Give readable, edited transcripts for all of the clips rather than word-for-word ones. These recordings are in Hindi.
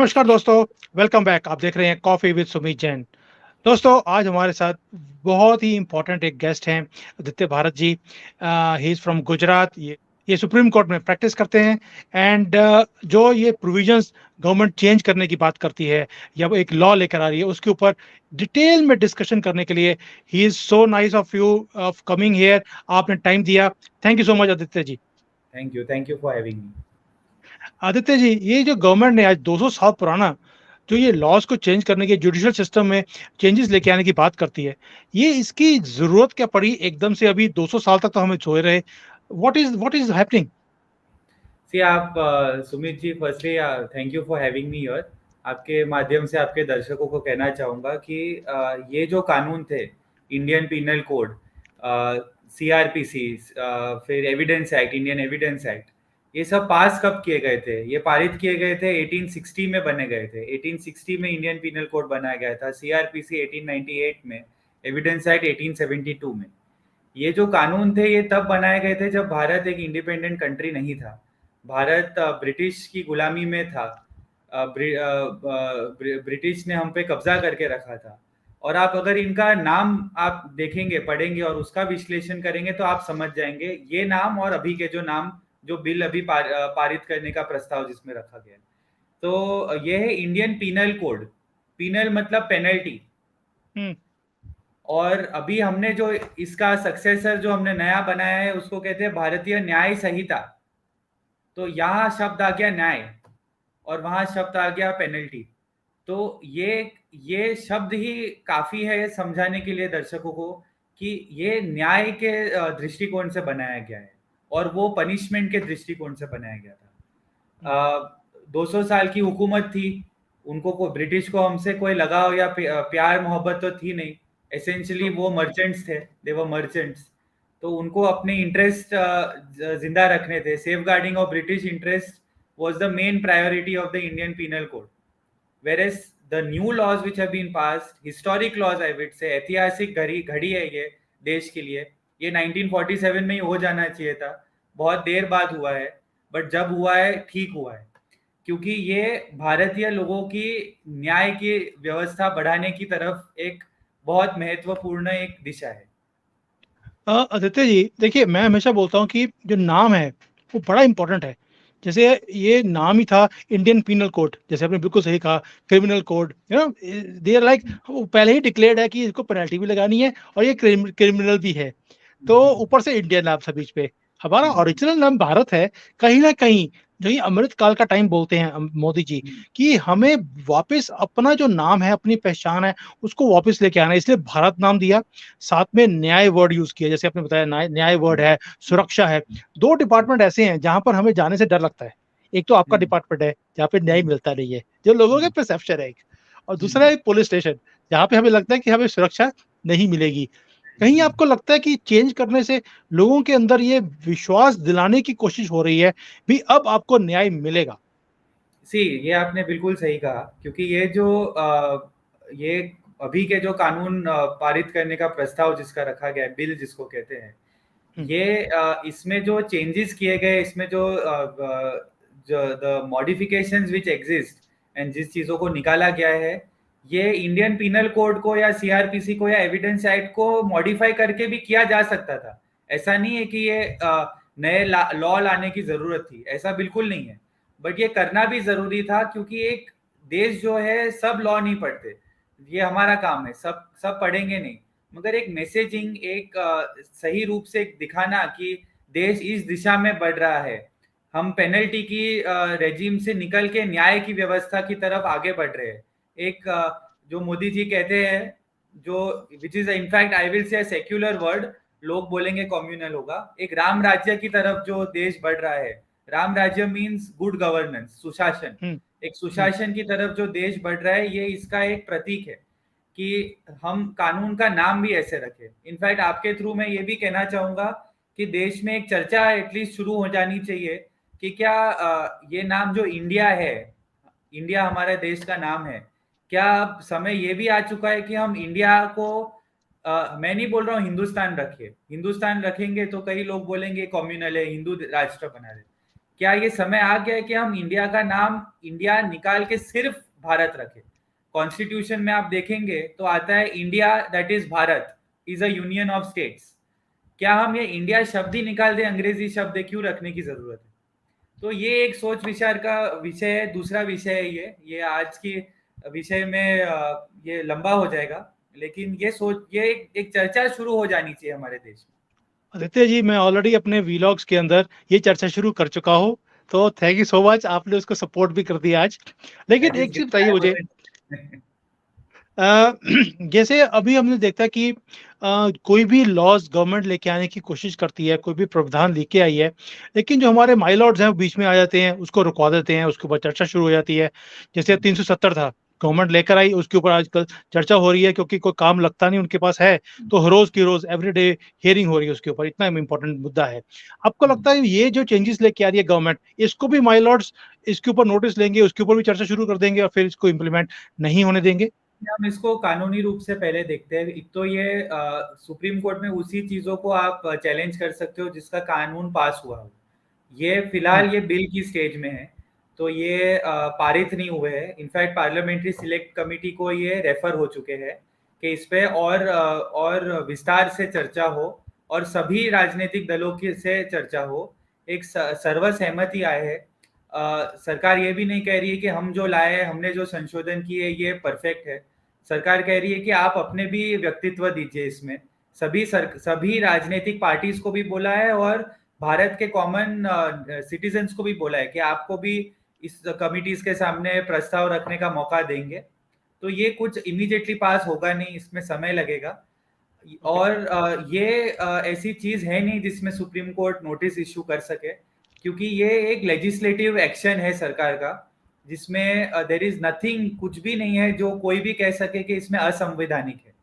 नमस्कार दोस्तों, वेलकम बैक। आप देख रहे हैं कॉफ़ी विद सुमीत जैन। दोस्तों, आज हमारे साथ बहुत ही इम्पोर्टेंट एक गेस्ट हैं, Aditya Bharat ji. He is from Gujarat. ये सुप्रीम कोर्ट में प्रैक्टिस करते हैं एंड जो ये प्रोविजंस गवर्नमेंट चेंज करने की बात करती है या वो एक लॉ लेकर आ रही है, उसके ऊपर डिटेल में डिस्कशन करने के लिए he is so nice of you of coming here. आपने टाइम दिया। Thank you so much Aditya ji. Thank you for having me. Aditya ji, ये जो गवर्नमेंट ने आज 200 साल पुराना जो ये लॉज को चेंज करने की जुडिशियल सिस्टम में चेंजेस लेके आने की बात करती है, ये इसकी ज़रूरत क्या पड़ी एकदम से? अभी 200 साल तक तो हमें सोए रहे। What is happening? See, आप Sumit ji, firstly thank you for having me here. आपके माध्यम से आपके दर्शकों को कहना चाहूँगा कि ये जो कानून थे, इंडियन पीनल कोड, सीआरपीसी, फिर evidence act, Indian evidence act, ये सब पास कब किए गए थे? ये पारित किए गए थे 1860 में, बने गए थे 1860 में। इंडियन पीनल कोड बनाया गया था, सीआरपीसी 1898 में, एविडेंस एक्ट 1872 में। ये जो कानून थे ये तब बनाए गए थे जब भारत एक इंडिपेंडेंट कंट्री नहीं था। भारत ब्रिटिश की गुलामी में था। ब्रिटिश ने हम पे कब्जा करके रखा था। और आप अगर इनका नाम आप देखेंगे, पढ़ेंगे और उसका विश्लेषण करेंगे तो आप समझ जाएंगे ये नाम और अभी के जो नाम, जो बिल अभी पारित करने का प्रस्ताव जिसमें रखा गया है। तो ये है इंडियन पीनल कोड। पीनल मतलब पेनल्टी। हुँ। और अभी हमने जो इसका सक्सेसर जो हमने नया बनाया है उसको कहते हैं भारतीय न्याय संहिता। तो यहाँ शब्द आ गया न्याय और वहां शब्द आ गया पेनल्टी। तो ये शब्द ही काफी है समझाने के लिए दर्शकों को कि ये न्याय के दृष्टिकोण से बनाया गया है और वो पनिशमेंट के दृष्टिकोण से बनाया गया हुँ। था। 200 साल की हुकूमत थी, उनको ब्रिटिश को हमसे कोई लगाव या प्यार मोहब्बत तो थी नहीं। Essentially true. वो मर्चेंट्स थे, दे वर मर्चेंट्स। तो उनको अपने इंटरेस्ट जिंदा रखने थे। Safe guarding of British interest was the main priority of the Indian penal code. whereas the new laws which have been passed, historic laws I would say, ऐतिहासिक घड़ी है ये देश के लिए। ये 1947 में ही हो जाना चाहिए था, बहुत देर बाद हुआ है, बट जब हुआ है ठीक हुआ है, क्योंकि ये भारतीय लोगों की न्याय की व्यवस्था बढ़ाने की तरफ एक बहुत महत्वपूर्ण एक दिशा है। आदित्य जी, देखिए, मैं हमेशा बोलता हूँ कि जो नाम है, वो बड़ा इम्पोर्टेंट है। जैसे ये नाम ही था इंडियन पीनल कोड, जैसे आपने बिल्कुल सही कहा, criminal code, they are like वो पहले ही डिक्लेयर्ड है कि इसको पेनल्टी भी लगानी है और ये क्रिमिनल भी है। तो ऊपर से इंडियन नाम सब बीच पे। हमारा ओरिजिनल नाम भारत है। कहीं न कहीं जो ये अमृत काल का टाइम बोलते हैं मोदी जी, कि हमें वापस अपना जो नाम है, अपनी पहचान है, उसको वापस लेके आना है, इसलिए भारत नाम दिया। साथ में न्याय वर्ड यूज़ किया, जैसे आपने बताया न्याय वर्ड है, सुरक्षा है। 2 डिपार्टमेंट ऐसे हैं जहाँ पर हमें जाने से डर लगता है। एक तो आपका डिपार्टमेंट है, जहाँ पे न्याय मिलता नहीं है, जो लोगों के परसेप्शन है एक। और दूसरा है पुलिस स्टेशन, जहाँ पे हमें लगता है कि हमें सुरक्षा नहीं मिलेगी। कहीं आपको लगता है कि चेंज करने से लोगों के अंदर ये विश्वास दिलाने की कोशिश हो रही है, भी अब आपको न्याय मिलेगा? सी, ये आपने बिल्कुल सही कहा, क्योंकि ये जो ये अभी के जो कानून पारित करने का प्रस्ताव जिसका रखा गया है, बिल जिसको कहते हैं, हुँ। ये इसमें जो चेंजेस किए गए, इसमें जो the modifications which exist and जिस चीजों को निकाला गया है, ये इंडियन पीनल कोड को या सीआरपीसी को या एविडेंस एक्ट को मॉडिफाई करके भी किया जा सकता था। ऐसा नहीं है कि ये नए लॉ लाने की जरूरत थी, ऐसा बिल्कुल नहीं है। बट ये करना भी जरूरी था, क्योंकि एक देश जो है, सब लॉ नहीं पढ़ते। ये हमारा काम है, सब सब पढ़ेंगे नहीं, मगर एक मैसेजिंग, एक सही रूप से दिखाना कि देश इस दिशा में बढ़ रहा है। हम पेनल्टी की रेजिम से निकल के न्याय की व्यवस्था की तरफ आगे बढ़ रहे हैं। एक जो मोदी जी कहते हैं, जो which is in fact I will say secular word, लोग बोलेंगे कम्युनल होगा, एक राम राज्य की तरफ जो देश बढ़ रहा है। राम राज्य मीन्स गुड गवर्नेंस, सुशासन। हुँ। एक हुँ। सुशासन की तरफ जो देश बढ़ रहा है, ये इसका एक प्रतीक है कि हम कानून का नाम भी ऐसे रखें। इनफैक्ट आपके थ्रू मैं ये भी कहना चाहूंगा कि देश में एक चर्चा एटलीस्ट शुरू हो जानी चाहिए कि क्या ये नाम जो इंडिया है, इंडिया हमारे देश का नाम है, क्या अब समय ये भी आ चुका है कि हम इंडिया को मैं नहीं बोल रहा हूँ हिंदुस्तान रखिए, हिंदुस्तान रखेंगे तो कई लोग बोलेंगे कम्युनल है, हिंदू राष्ट्र बना रहे। क्या ये समय आ गया है कि हम इंडिया का नाम इंडिया निकाल के सिर्फ भारत रखें? कॉन्स्टिट्यूशन में आप देखेंगे तो आता है India that is Bharat is a union of states. क्या हम ये इंडिया शब्द ही निकाल दें, अंग्रेजी शब्द क्यों रखने की जरूरत है? तो ये एक सोच विचार का विषय है। दूसरा विषय है ये आज की विषय में ये लंबा हो जाएगा, लेकिन ये सोच ये एक चर्चा शुरू हो जानी चाहिए हमारे देश में। आदित्य जी, मैं ऑलरेडी अपने वीलॉग्स के अंदर ये चर्चा शुरू कर चुका हूँ, तो थैंक यू सो मच, आपने उसको सपोर्ट भी कर दिया आज। लेकिन दैट इज एक चीज़ ग्रेट, बताइए आई मुझे, वाज़न्ट। अ, जैसे अभी हमने देखा कि कोई भी लॉज़ गवर्नमेंट लेके आने की कोशिश करती है, कोई भी प्रावधान लेके आई है, लेकिन जो हमारे माई लॉर्ड्स हैं, वो बीच में आ जाते हैं, उसको रुकवा देते हैं, उसके ऊपर चर्चा शुरू हो जाती है। जैसे 370 था, गवर्नमेंट लेकर आई, उसके ऊपर आजकल चर्चा हो रही है क्योंकि कोई काम लगता नहीं उनके पास है, तो रोज़ की रोज़ एवरीडे हियरिंग हो रही है उसके ऊपर, इतना इम्पोर्टेंट मुद्दा है। आपको लगता है ये जो चेंजेस लेके आ रही है गवर्नमेंट, इसको भी माई लॉर्ड्स इसके ऊपर नोटिस लेंगे, उसके ऊपर भी चर्चा शुरू कर देंगे और फिर इसको इम्प्लीमेंट नहीं होने देंगे? हम इसको कानूनी रूप से पहले देखते हैं। एक तो ये सुप्रीम कोर्ट में उसी चीजों को आप चैलेंज कर सकते हो जिसका कानून पास हुआ हो। ये हुँ, फिलहाल ये बिल की स्टेज में है, तो ये पारित नहीं हुए हैं। इनफैक्ट पार्लियामेंट्री सिलेक्ट कमेटी को ये रेफर हो चुके हैं कि इस पे और विस्तार से चर्चा हो और सभी राजनीतिक दलों की से चर्चा हो। एक सर्वसहमति आए है। सरकार ये भी नहीं कह रही है कि हम जो लाए हैं, हमने जो संशोधन किए ये परफेक्ट है। सरकार कह रही है कि आप अपने भी व्यक्तित्व दीजिए इसमें। सभी राजनीतिक पार्टीज को भी बोला है और भारत के कॉमन सिटीजन्स को भी बोला है कि आपको भी इस कमिटीज के सामने प्रस्ताव रखने का मौका देंगे। तो ये कुछ इमीडिएटली पास होगा नहीं, इसमें समय लगेगा। ओके, और ये ऐसी चीज है नहीं जिसमें सुप्रीम कोर्ट नोटिस इशू कर सके, क्योंकि ये एक लेजिस्लेटिव एक्शन है सरकार का, जिसमें देर इज नथिंग, कुछ भी नहीं है जो कोई भी कह सके कि इसमें असंवैधानिक है।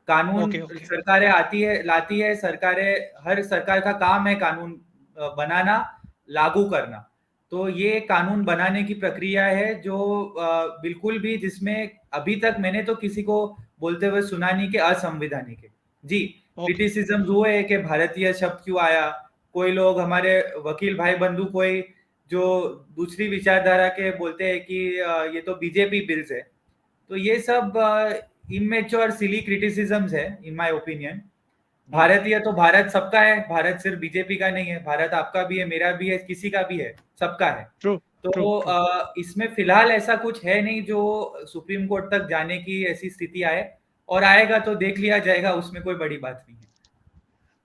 कानून ओके, ओके। सरकारें आती है लाती है, सरकारें, हर सरकार का काम है कानून बनाना, लागू करना। तो ये कानून बनाने की प्रक्रिया है जो बिल्कुल भी, जिसमें अभी तक मैंने तो किसी को बोलते हुए सुना नहीं कि असंवैधानिक है। जी, ओके। क्रिटिसिज्म हुए है कि भारतीय शब्द क्यों आया। कोई लोग हमारे वकील भाई बंधु कोई जो दूसरी विचारधारा के बोलते हैं कि ये तो बीजेपी बिल्स है। तो ये सब इमेच्योर सिली क्रिटिसिजम्स है इन माय ओपिनियन। हुँ, भारतीय तो भारत सबका है, भारत सिर्फ बीजेपी का नहीं है, भारत आपका भी है, मेरा भी है, किसी का भी है, सबका है। ट्रू, ट्रू, तो ट्रू। इसमें फिलहाल ऐसा कुछ है नहीं जो सुप्रीम कोर्ट तक जाने की ऐसी स्थिति आए, और आएगा तो देख लिया जाएगा, उसमें कोई बड़ी बात नहीं है।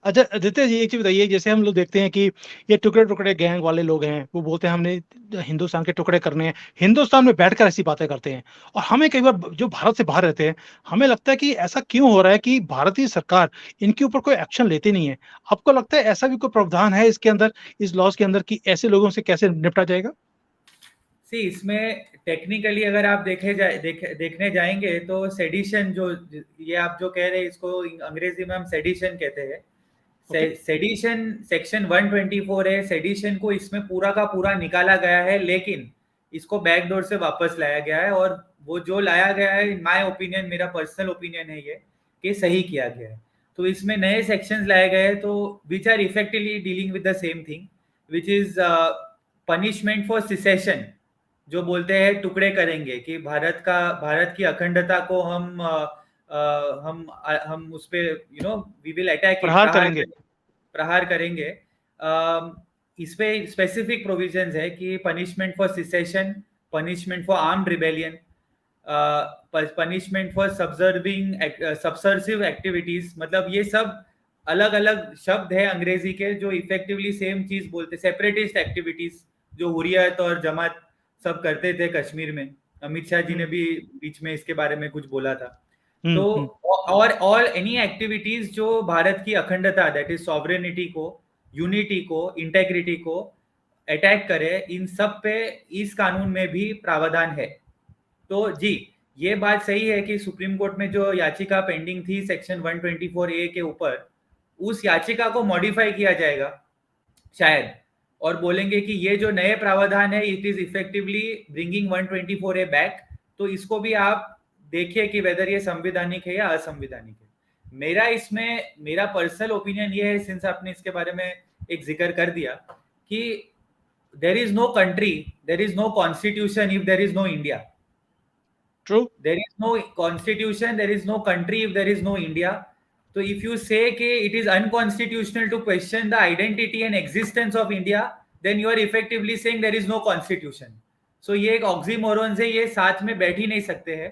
अच्छा आदित्य जी, एक चीज़ बताइए, जैसे हम लोग देखते हैं कि ये टुकड़े-टुकड़े गैंग वाले लोग हैं, वो बोलते हैं हमने हिंदुस्तान के टुकड़े करने हैं, हिंदुस्तान में बैठकर ऐसी बातें करते हैं और हमें कई बार जो भारत से बाहर रहते हैं, हमें लगता है कि ऐसा क्यों हो रहा है कि भारतीय सरकार इनके ऊपर कोई एक्शन लेती नहीं है। आपको लगता है ऐसा भी कोई प्रावधान है इसके अंदर, इस लॉज़ के अंदर कि ऐसे लोगों से कैसे निपटा जाएगा? सी इसमें टेक्निकली अगर आप देखने जाएंगे तो सेडिशन जो, ये आप जो कह रहे हैं इसको अंग्रेजी में हम सेडिशन कहते हैं। ओके, सेडिशन सेक्शन 124 है, सेडिशन को इसमें पूरा का पूरा निकाला गया है, लेकिन इसको बैकडोर से वापस लाया गया है। और वो जो लाया गया है, इन माय ओपिनियन, मेरा पर्सनल ओपिनियन है ये, कि सही किया गया है। तो इसमें नए सेक्शंस लाए गए हैं तो which are effectively dealing with the same thing, which is punishment for secession. जो बोलते हैं टुकड़े करेंगे कि भारत की अखंडता को हम उस पे वी विल अटैक इट, प्रहार करेंगे। प्रहार करेंगे। इस पे स्पेसिफिक प्रोविजंस है कि punishment for secession, punishment for armed rebellion, punishment for subversive activities. मतलब ये सब अलग अलग शब्द है अंग्रेजी के जो इफेक्टिवली सेम चीज बोलते, सेपरेटिस्ट एक्टिविटीज जो हुरियत और जमात सब करते थे कश्मीर में। अमित शाह जी ने हुँ, भी बीच में इसके बारे में कुछ बोला था। हुँ, तो हुँ, और ऑल एनी एक्टिविटीज जो भारत की अखंडता, दैट इज सॉवरेनिटी को, यूनिटी को, इंटेग्रिटी को अटैक करे, इन सब पे इस कानून में भी प्रावधान है। तो जी, ये बात सही है कि सुप्रीम कोर्ट में जो याचिका पेंडिंग थी सेक्शन 124 ए के ऊपर, उस याचिका को मॉडिफाई किया जाएगा शायद, और बोलेंगे कि ये जो नए प्रावधान है it is effectively bringing 124 A back. तो इसको भी आप देखिए कि वेदर ये संवैधानिक है या असंवैधानिक है। मेरा पर्सनल ओपिनियन ये है, सिंस आपने इसके बारे में एक जिक्र कर दिया, कि there is no country, there is no constitution if there is no India. True. There is no constitution, there is no country if there is no India. So if you say कि it is unconstitutional to question the identity and existence of India, then you are effectively saying there is no constitution. So ये एक oxymorons है, ये साथ में बैठ ही नहीं सकते हैं.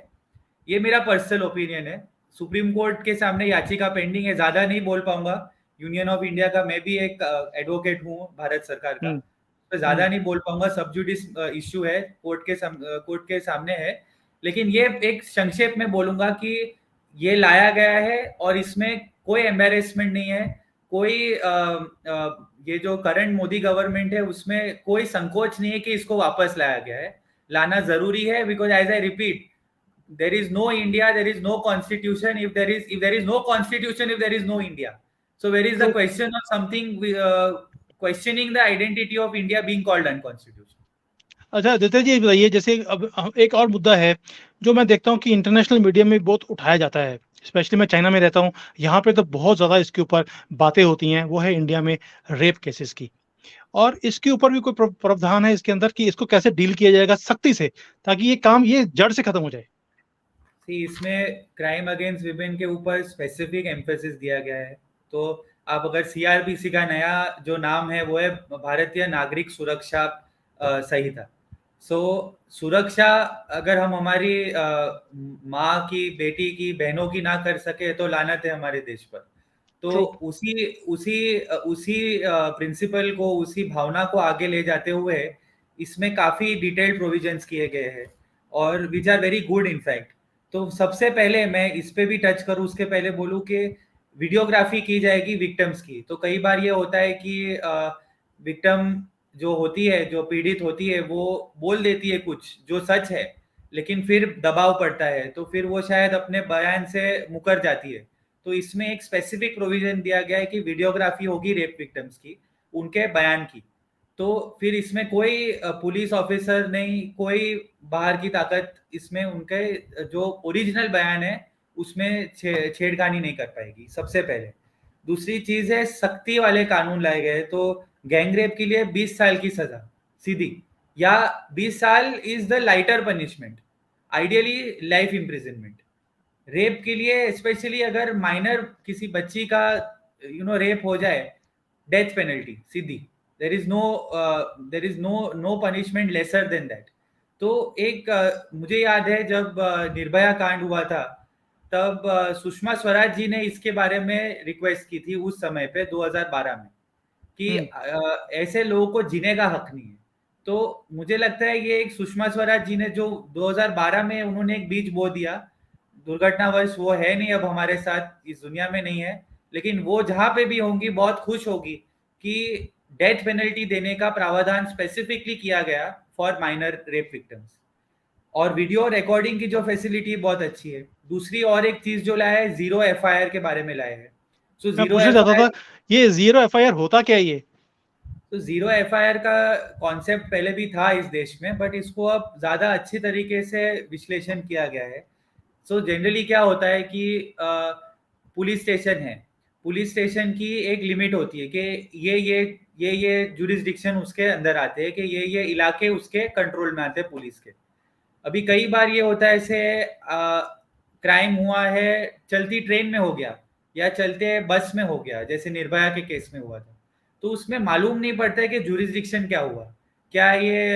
ये मेरा पर्सनल ओपिनियन है. सुप्रीम कोर्ट के सामने याचिका पेंडिंग है, ज्यादा नहीं बोल पाऊंगा. यूनियन ऑफ इंडिया का मैं भी एक एडवोकेट हूँ भारत सरकार का, तो ज्यादा नहीं बोल पाऊंगा. सब जुडिस इश्यू है, कोर्ट के सामने है. लेकिन ये एक संक्षेप में बोलूंगा कि ये लाया गया है और इसमें कोई एम्बेरसमेंट नहीं है. कोई ये जो करंट मोदी गवर्नमेंट है उसमें कोई संकोच नहीं है कि इसको वापस लाया गया है. लाना जरूरी है, because as I repeat, there is no India, there is no constitution. If there is no constitution, if there is no India, so where is the question of something questioning the identity of India being called unconstitutional? अच्छा आदित्य जी बताइए, जैसे अब एक और मुद्दा है जो मैं देखता हूँ कि इंटरनेशनल मीडिया में बहुत उठाया जाता है, स्पेशली मैं चाइना में रहता हूँ, यहाँ पे तो बहुत ज्यादा इसके ऊपर बातें होती हैं, वो है इंडिया में रेप केसेस की. और इसके ऊपर भी कोई प्रावधान है इसके अंदर कि इसको कैसे डील किया जाएगा सख्ती से, ताकि ये काम ये जड़ से खत्म हो जाए. इसमें क्राइम अगेंस्ट विमेन के ऊपर स्पेसिफिक एम्फेसिस दिया गया है. तो आप अगर सीआरपीसी का नया जो नाम है वो है भारतीय नागरिक सुरक्षा संहिता. सो सुरक्षा अगर हम हमारी माँ की, बेटी की, बहनों की ना कर सके तो लानत है हमारे देश पर. तो उसी प्रिंसिपल को, उसी भावना को आगे ले जाते हुए इसमें काफी डिटेल्ड प्रोविजंस किए गए हैं और which are very good in fact. तो सबसे पहले मैं इस पे भी टच करूं उसके पहले बोलूं कि वीडियोग्राफी की जाएगी विक्टिम्स की. तो कई बार ये होता है कि विक्टिम जो होती है, जो पीड़ित होती है, वो बोल देती है कुछ जो सच है, लेकिन फिर दबाव पड़ता है तो फिर वो शायद अपने बयान से मुकर जाती है. तो इसमें एक स्पेसिफिक प्रोविजन दिया गया है कि वीडियोग्राफी होगी रेप विक्टिम्स की, उनके बयान की. तो फिर इसमें कोई पुलिस ऑफिसर नहीं, कोई बाहर की ताकत इसमें उनके जो ओरिजिनल बयान है उसमें छेड़खानी नहीं कर पाएगी, सबसे पहले. दूसरी चीज है सख्ती वाले कानून लाए गए. तो गैंगरेप के लिए 20 साल की सजा सीधी, या 20 साल is the lighter punishment, ideally life imprisonment. Rape के लिए स्पेशली अगर माइनर किसी बच्ची का रेप हो जाए, death penalty Sidhi. there is no punishment lesser than that. तो एक मुझे याद है जब निर्भया कांड हुआ था तब सुषमा स्वराज जी ने इसके बारे में रिक्वेस्ट की थी उस समय पे 2012 में कि ऐसे लोगों को जीने का हक नहीं है. तो मुझे लगता है ये एक सुषमा स्वराज जी ने जो 2012 में उन्होंने एक बीज बो दिया, दुर्घटनावश वो है नहीं अब हमारे साथ, इस दुनिया में नहीं है, लेकिन वो जहां पे भी होंगी बहुत खुश होगी कि डेथ पेनल्टी देने का प्रावधान स्पेसिफिकली किया गया फॉर माइनर रेप विक्टिम्स. और वीडियो रिकॉर्डिंग की जो फैसिलिटी बहुत अच्छी है. दूसरी और एक चीज जो लाया है, जीरो एफआईआर के बारे में लाया है. सो जीरो एफआईआर, ये जीरो एफआईआर होता क्या है ये? तो जीरो एफआईआर का कॉन्सेप्ट पहले भी था इस देश में, बट इसको अब ज्यादा अच्छी तरीके से विश्लेषण किया गया है. सो जनरली क्या होता है कि पुलिस स्टेशन है, पुलिस स्टेशन की एक लिमिट होती है कि ये जुरिस्डिक्शन उसके अंदर आते हैं, कि ये इलाके उसके कंट्रोल में आते हैं पुलिस के. अभी कई बार ये होता है ऐसे क्राइम हुआ है चलती ट्रेन में हो गया या चलते बस में हो गया, जैसे निर्भया के केस में हुआ था. तो उसमें मालूम नहीं पड़ता है कि जुरिस्डिक्शन क्या हुआ. क्या ये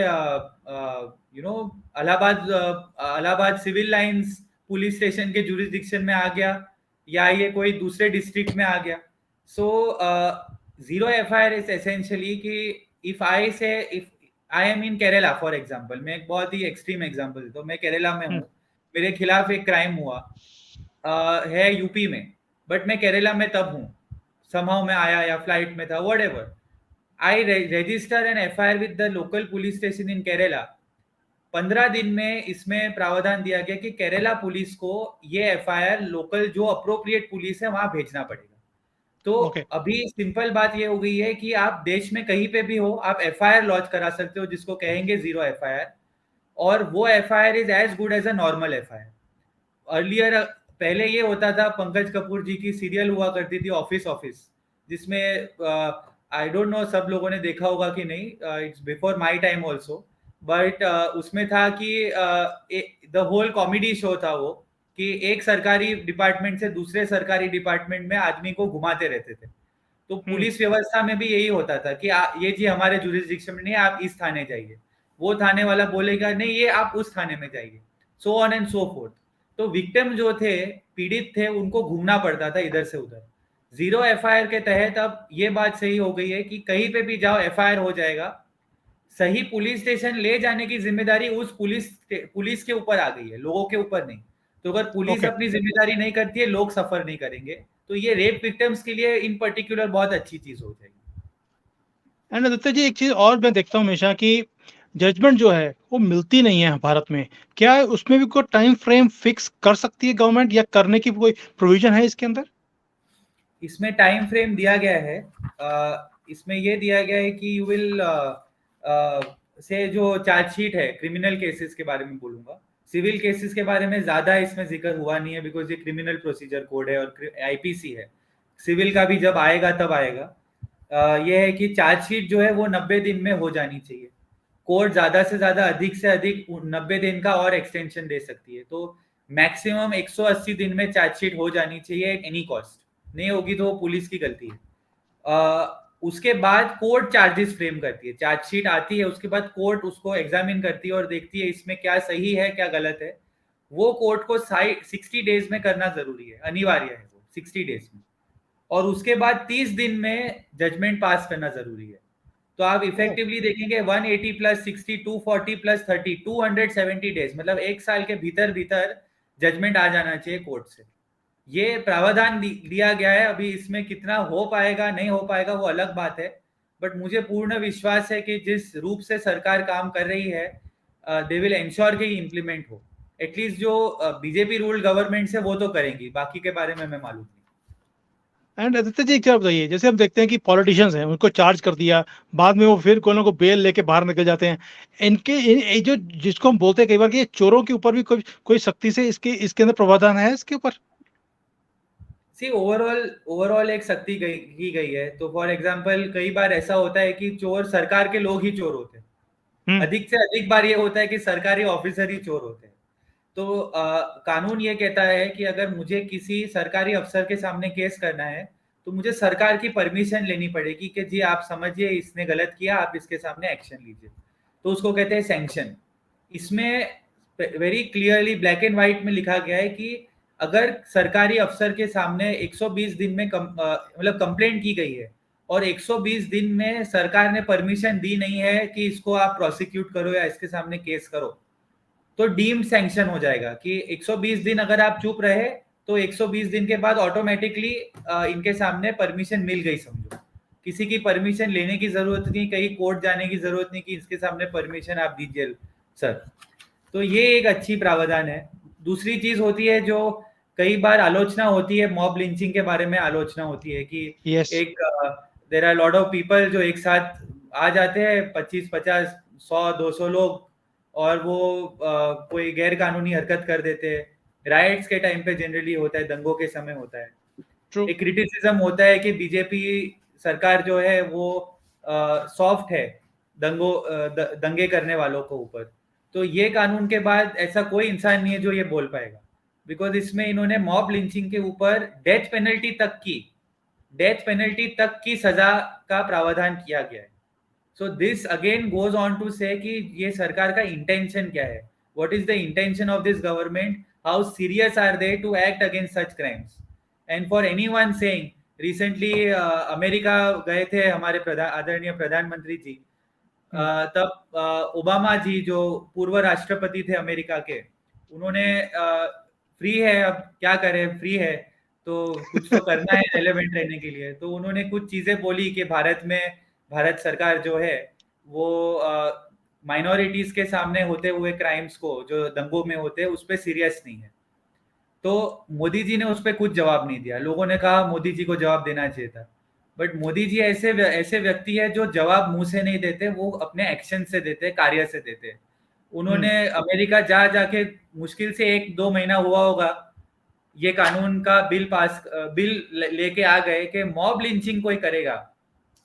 Allahabad civil lines police station के जुरिस्डिक्शन में आ गया या ये कोई दूसरे डिस्ट्रिक्ट में आ गया. So zero FIR is essentially कि if I am in Kerala for example, मैं एक बहुत ही एक्सट्रीम एग्जांपल देता हूँ, मैं केरला में हूँ, मेरे खिलाफ एक क्राइम हुआ है यूपी में, बट मैं केरला में तब हूँ, समहाउ मैं आया या फ्लाइट में था, whatever, I register an FIR with the local police station इन केरला. 15 दिन में इसमें प्रावधान दिया गया कि केरला पुलिस को ये एफआईआर लोकल जो अप्रोप्रिएट पुलिस है वहां भेजना पड़ेगा. तो अभी सिंपल बात ये हो गई है कि आप देश में कहीं पे भी हो, आप एफआईआर लॉन्च करा सकते हो जिसको कहेंगे जीरो एफआईआर, और वो FIR is as good as a normal FIR. Earlier पहले ये होता था, पंकज कपूर जी की सीरियल हुआ करती थी ऑफिस, जिसमें आई डोंट नो सब लोगों ने देखा होगा कि नहीं, it's before my time also, but उसमें था कि द होल कॉमेडी शो था वो, कि एक सरकारी डिपार्टमेंट से दूसरे सरकारी डिपार्टमेंट में आदमी को घुमाते रहते थे। तो हम्म। पुलिस व्यवस्था में भी यही होता था कि ये जी हमारे जुरिस्डिक्शन में नहीं है, आप इस थाने जाइए। वो थाने वाला बोलेगा नहीं, ये आप उस थाने में जाइए, so on and so fourth. तो विक्टिम जो थे, पीड़ित थे, उनको घूमना पड़ता था इधर से उधर। जीरो एफआईआर के तहत अब ये बात सही हो गई है कि कहीं पे भी जाओ एफआईआर हो जाएगा। सही पुलिस स्टेशन ले जाने की जिम्मेदारी उस पुलिस के ऊपर आ गई है, लोगों के ऊपर नहीं। तो अगर पुलिस ओके। अपनी जिम्मेदारी नहीं करती है, लोग सफर नहीं करेंगे। तो ये रेप विक्टिम्स के लिए इन पर्टिकुलर बहुत अच्छी चीज हो जाएगी। एंड आदित्य जी, एक चीज और मैं देखता हूँ हमेशा कि जजमेंट जो है वो मिलती नहीं है भारत में। क्या उसमें भी कोई टाइम फ्रेम फिक्स कर सकती है गवर्नमेंट, या करने की कोई प्रोविजन है इसके अंदर? इसमें टाइम फ्रेम दिया गया है। इसमें ये दिया गया है कि यू विल से जो चार्जशीट है, क्रिमिनल केसेस के बारे में बोलूंगा, सिविल केसेस के बारे में ज्यादा इसमें जिक्र हुआ नहीं है, बिकॉज ये क्रिमिनल प्रोसीजर कोड है और आईपीसी है। सिविल का भी जब आएगा तब आएगा। ये है कि चार्जशीट जो है वो 90 दिन में हो जानी चाहिए। कोर्ट ज्यादा से ज्यादा अधिक से अधिक 90 दिन का और एक्सटेंशन दे सकती है। तो मैक्सिमम 180 दिन में चार्जशीट हो जानी चाहिए एट एनी कॉस्ट। नहीं होगी तो पुलिस की गलती है। उसके बाद कोर्ट चार्जेस फ्रेम करती है, चार्जशीट आती है, उसके बाद कोर्ट उसको एग्जामिन करती है और देखती है इसमें क्या सही है क्या गलत है। वो कोर्ट को 60 डेज में करना जरूरी है, अनिवार्य है वो 60 डेज में। और उसके बाद 30 दिन में जजमेंट पास करना जरूरी है। तो आप ओ, इफेक्टिवली देखेंगे 180 प्लस 60 240 प्लस 30 270 डेज, मतलब एक साल के भीतर भीतर जजमेंट आ जाना चाहिए कोर्ट से। ये प्रावधान दिया गया है। अभी इसमें कितना हो पाएगा नहीं हो पाएगा वो अलग बात है, बट मुझे पूर्ण विश्वास है कि जिस रूप से सरकार काम कर रही है, दे विल एंश्योर कि इम्प्लीमेंट हो। एटलीस्ट जो बीजेपी रूल्ड गवर्नमेंट है वो तो करेंगी, बाकी के बारे में मैं मालूम नहीं। एंड आदित्य जी, एक चीज बताइए, जैसे हम देखते हैं कि पॉलिटिशियंस हैं, उनको चार्ज कर दिया, बाद में वो फिर कोई ना कोई बेल लेके बाहर निकल जाते हैं। ये जो जिसको हम बोलते हैं कई बार कि ये चोरों के ऊपर भी कोई कोई सख्ती से इसके इसके अंदर प्रावधान है इसके ऊपर? सी ओवरऑल ओवरऑल एक सख्ती की गई है। तो फॉर एग्जांपल कई बार ऐसा होता है कि चोर सरकार के लोग ही चोर होते हैं। हम्म। अधिक से अधिक बार ये होता है कि सरकारी ऑफिसर ही चोर होते हैं। तो कानून ये कहता है कि अगर मुझे किसी सरकारी अफसर के सामने केस करना है, तो मुझे सरकार की परमिशन लेनी पड़ेगी कि जी आप समझिए इसने गलत किया, आप इसके सामने एक्शन लीजिए। तो उसको कहते हैं सैंक्शन। इसमें very clearly black and white में लिखा गया है कि अगर सरकारी अफसर के सामने 120 दिन में मतलब कंप्लेंट की गई है और 120 दिन में सरकार ने परमिशन दी नहीं है कि इसको आप प्रोसिक्यूट करो या इसके सामने केस करो, तो डीम्ड सैंक्शन हो जाएगा कि 120 दिन अगर आप चुप रहे तो 120 दिन के बाद ऑटोमेटिकली इनके सामने परमिशन मिल गई समझो। किसी की परमिशन लेने की जरूरत नहीं, कहीं कोर्ट जाने की जरूरत नहीं कि इसके सामने परमिशन आप दीजिए सर। तो ये एक अच्छी प्रावधान है। दूसरी चीज होती है जो कई बार आलोचना होती है, मॉब लिंचिंग के बारे में आलोचना होती है कि यस। एक there are lot of people जो एक साथ आ जाते हैं, 25 50 100 200 लोग, और वो कोई गैर कानूनी हरकत कर देते हैं। राइट्स के टाइम पे जनरली होता है, दंगों के समय होता है। ट्रू। एक क्रिटिसिज्म होता है कि बीजेपी सरकार जो है वो सॉफ्ट है दंगे करने वालों को ऊपर। तो ये कानून के बाद ऐसा कोई इंसान नहीं है जो ये बोल पाएगा, बिकॉज इसमें इन्होंने मॉब लिंचिंग के ऊपर डेथ पेनल्टी तक की सजा का प्रावधान किया गया है। So this again goes on to say कि ये सरकार का इंटेंशन क्या है, what is the intention of this government, how serious are they to act against such crimes. And for anyone saying, recently America गए थे हमारे आदरणीय प्रधानमंत्री जी। तब ओबामा जी जो पूर्व राष्ट्रपति थे अमेरिका के, उन्होंने फ्री है, अब क्या करें, फ्री है तो कुछ तो करना है रेलेवेंट रहने के लिए, तो उन्होंने कुछ चीजें बोली कि भारत सरकार जो है वो माइनॉरिटीज के सामने होते हुए क्राइम्स को जो दंगों में होते हैं उस पर सीरियस नहीं है। तो मोदी जी ने उस पर कुछ जवाब नहीं दिया। लोगों ने कहा मोदी जी को जवाब देना चाहिए था, बट मोदी जी ऐसे ऐसे व्यक्ति है जो जवाब मुंह से नहीं देते, वो अपने एक्शन से देते, कार्य से देते। हम्म। उन्होंने अमेरिका जा जाके मुश्किल से 1 2 महीना हुआ होगा, ये कानून का बिल लेके आ गए कि मॉब लिंचिंग कोई करेगा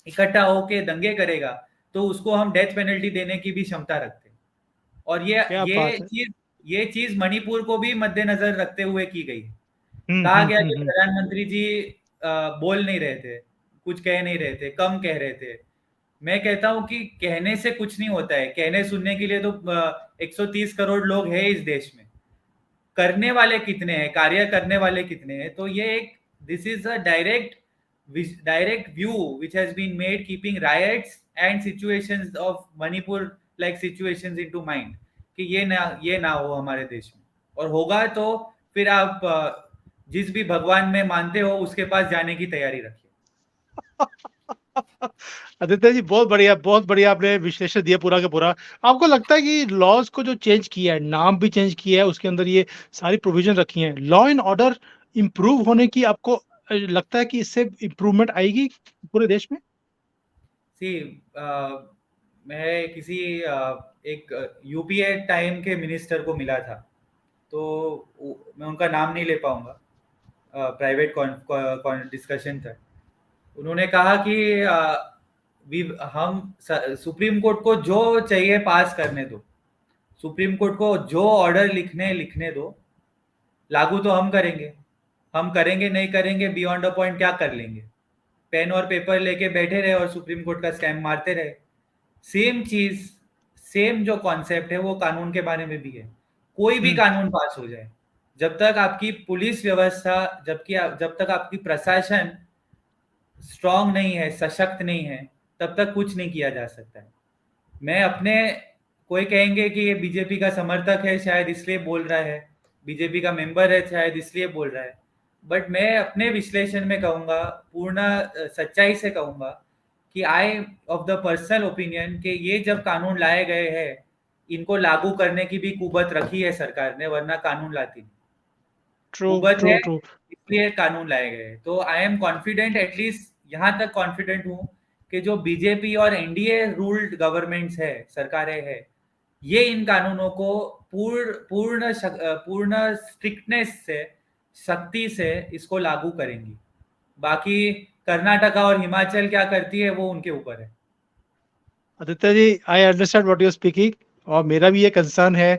इकट्ठा होके दंगे करेगा तो उसको हम डेथ पेनल्टी देने की भी क्षमता रखते हैं। और क्या बात है। ये चीज मणिपुर को भी मद्देनजर रखते हुए की गई। कहा गया कि हम्म। प्रधानमंत्री जी बोल नहीं रहे थे, कुछ कह नहीं रहे थे, कम कह रहे थे। मैं कहता हूं कि कहने से कुछ नहीं होता है, कहने सुनने के लिए तो 130 करोड़ लोग हैं इस देश में। करने वाले कितने हैं, कार्य करने वाले कितने हैं? तो ये एक this is a direct view which has been made keeping riots and situations of Manipur like situations into mind कि ये ना हो हमारे देश में। और होगा तो फिर आप जिस भी भगवान में मानते हो उसके पास जाने की तैयारी रखिए। आदित्य जी, बहुत बढ़िया आपने विश्लेषण दिया पूरा का पूरा। आपको लगता है कि लॉज को जो चेंज किया है, नाम भी चेंज किया है, उसके अंदर ये सारी प्रोविजन रखी हैं, लॉ एंड ऑर्डर इम्प्रूव होने की आपको लगता है कि इससे इम्प्रूवमेंट आएगी पूरे देश में? सी मैं किसी एक यूपीए टाइम के मिनिस्टर को मिला था, तो मैं उनका नाम नहीं ले पाऊंगा, प्राइवेट डिस्कशन था। उन्होंने कहा कि हम सुप्रीम कोर्ट को जो चाहिए पास करने दो, सुप्रीम कोर्ट को जो ऑर्डर लिखने दो, लागू तो हम करेंगे नहीं करेंगे बियॉन्ड अ पॉइंट क्या कर लेंगे, पेन और पेपर लेके बैठे रहे और सुप्रीम कोर्ट का स्टैम्प मारते रहे। सेम चीज, सेम जो कॉन्सेप्ट है वो कानून के बारे में भी है। कोई भी कानून पास हो जाए, जब तक आपकी पुलिस व्यवस्था, जब तक आपकी प्रशासन स्ट्रांग नहीं है, सशक्त नहीं है, तब तक कुछ नहीं किया जा सकता है। मैं अपने कोई कहेंगे कि ये बीजेपी का समर्थक है शायद इसलिए बोल रहा है, बीजेपी का मेंबर है शायद इसलिए बोल रहा है, बट मैं अपने विश्लेषण में कहूँगा, पूर्ण सच्चाई से कहूँगा कि आई ऑफ द पर्सनल ओपिनियन कि ये जब कानून लाए गए हैं, इनको लागू करने की भी कुबत रखी है सरकार ने, वरना कानून लाती नहीं। ट्रू कुबत ट्रू है ट्रू। इसलिए कानून लाए गए। तो आई एम कॉन्फिडेंट, एटलीस्ट यहाँ तक कॉन्फिडेंट हूँ कि जो बीजेपी और एनडीए रूल्ड गवर्नमेंट्स है, सरकारें है, ये इन कानूनों को पूर्ण स्ट्रिक्टनेस से, सख्ती से इसको लागू करेंगी। बाकी कर्नाटका और हिमाचल क्या करती है वो उनके ऊपर है। Aditya ji, I understand what you are speaking, और मेरा भी ये कंसर्न है।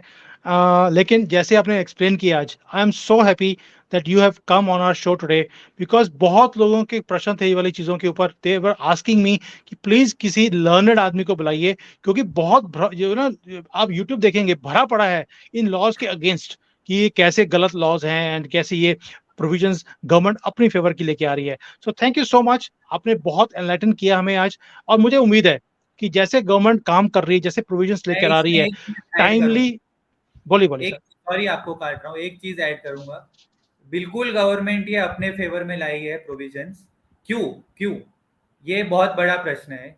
लेकिन जैसे आपने एक्सप्लेन किया आज, I am so happy that you have come on our show today, because बहुत लोगों के प्रश्न थे ये वाली चीज़ों के ऊपर। दे वर आस्किंग मी कि प्लीज किसी लर्नड आदमी को बुलाइए, क्योंकि जो ना, आप यूट्यूब देखेंगे भरा पड़ा है इन लॉज के अगेंस्ट, कि ये कैसे गलत लॉज हैं एंड कैसे ये प्रोविजंस गवर्नमेंट अपनी फेवर की लेके आ रही है। So thank you so much, आपने बहुत एनलाइटन किया हमें आज। और मुझे उम्मीद है कि जैसे गवर्नमेंट काम कर रही है, जैसे प्रोविजंस मैं लेकर आ रही इसमें है एक चीज ऐड टाइमली। करूंगा, बोलिए बोलिए एक सर। सॉरी आपको काट रहा हूँ, एक चीज ऐड करूंगा। बिल्कुल गवर्नमेंट ये अपने फेवर में लाई है प्रोविजंस। क्यों? क्यों? ये बहुत बड़ा प्रश्न है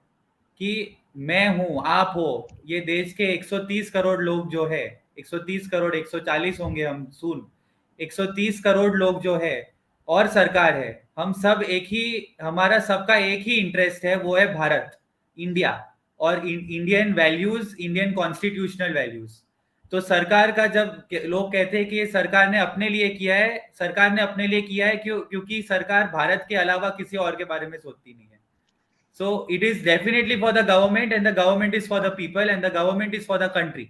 कि मैं हूं, आप हो, ये देश के 130 करोड़ लोग जो है, 130 करोड़, 140 होंगे हम सून, 130 करोड़ लोग जो है, और सरकार है, हम सब एक ही, हमारा सबका एक ही इंटरेस्ट है, वो है भारत, इंडिया, और Indian values, Indian constitutional values. तो सरकार का जब लोग कहते हैं कि ये सरकार ने अपने लिए किया है, सरकार ने अपने लिए किया है क्योंकि सरकार भारत के अलावा किसी और के बारे में सोचती नहीं है। So it is definitely for the government, and the government is for the people, and the government is for the country.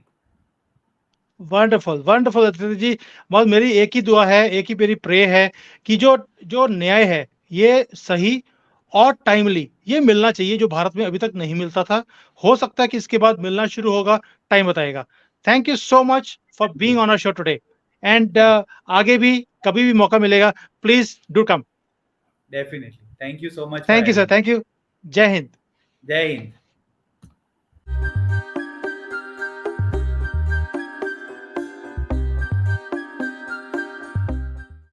Wonderful wonderful Aditya ji. बस मेरी एक ही दुआ है, एक ही मेरी प्रे है कि जो जो न्याय है ये सही और टाइमली ये मिलना चाहिए, जो भारत में अभी तक नहीं मिलता था। हो सकता है कि इसके बाद मिलना शुरू होगा, टाइम बताएगा। Thank you so much for Thank being you. On our show today. And Thank आगे भी कभी भी मौका मिलेगा, please do come. Definitely. Thank you so much for thank you sir, having me. Thank you. जय हिंद। Jai Hind.